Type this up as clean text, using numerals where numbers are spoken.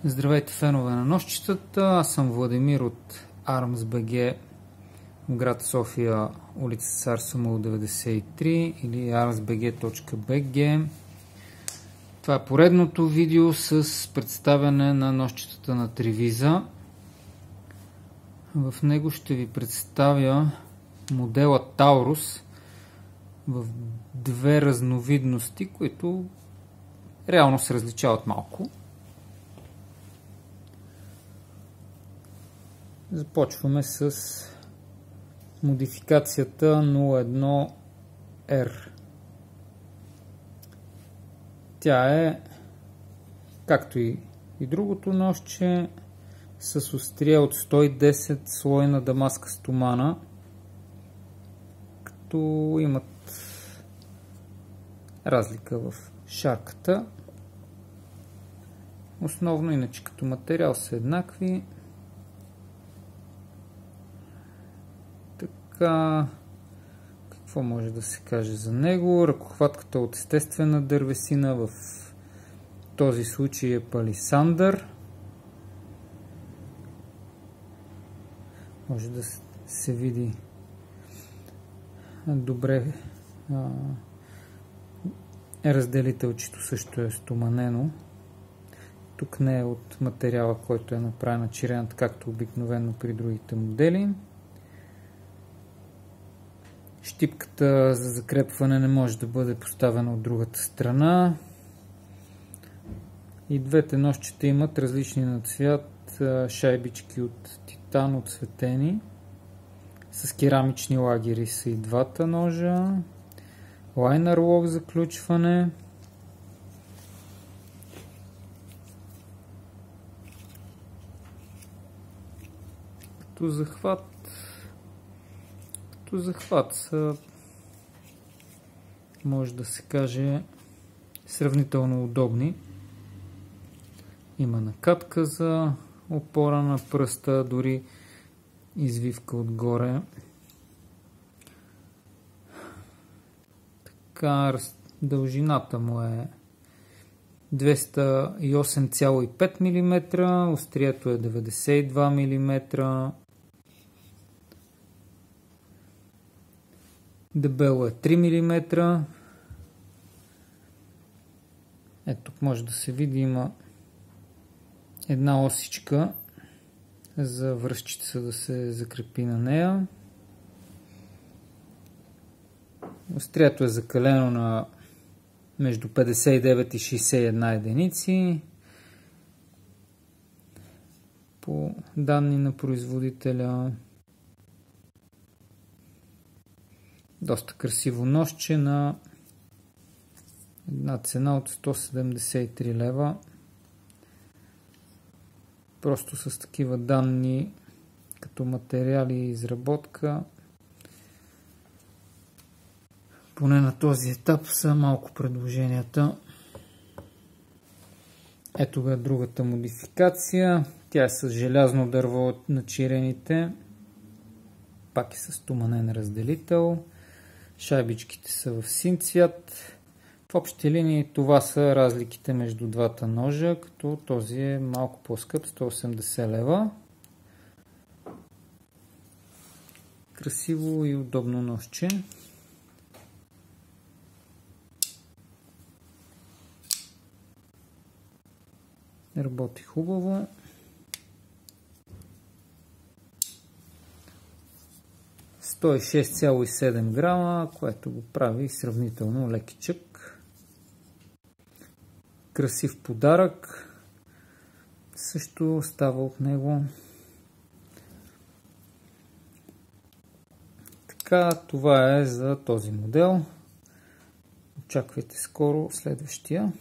Здравейте, фенове на ножчетата, аз съм Владимир от ARMS.BG в град София, улица Цар Самуил 93 или armsbg.bg. Това е поредното видео с представяне на ножчетата на Trivisa. В него ще ви представя модела Taurus в две разновидности, които реално се различават малко. Започваме с модификацията 01R. Тя е, както и другото ножче, с острие от 110 слойна дамаска стомана, като имат разлика в шарката. Основно, иначе като материал са еднакви. Какво може да се каже за него? Ръкохватката от естествена дървесина, в този случай е палисандър. Може да се види добре. Разделителчето също е стоманено. Тук не е от материала, който е направен чиренът, както обикновено при другите модели. Щипката за закрепване не може да бъде поставена от другата страна. И двете ножчета имат различни на цвят шайбички от титан отцветени. С керамични лагери са и двата ножа. Лайнер лок за включване. Като захват са, може да се каже, сравнително удобни. Има накатка за опора на пръста, дори извивка отгоре. Така, дължината му е 208,5 мм, острието е 92 мм. Дебело е 3 мм. Ето тук може да се види, има една осичка за връзчица да се закрепи на нея. Острието е закалено на между 59 и 61 единици. По данни на производителя. Доста красиво ножче на една цена от 173 лева. Просто с такива данни като материали и изработка, поне на този етап, са малко предложенията. Ето е другата модификация. Тя е с желязно дърво на чирените. Пак е с стоманен разделител. Шайбичките са в син цвят. В общи линии това са разликите между двата ножа, като този е малко по-скъп, 180 лева. Красиво и удобно ножче. Работи хубаво. – 106,7 грама, което го прави сравнително лекичък. Красив подарък също става от него. Така, това е за този модел. Очаквайте скоро следващия.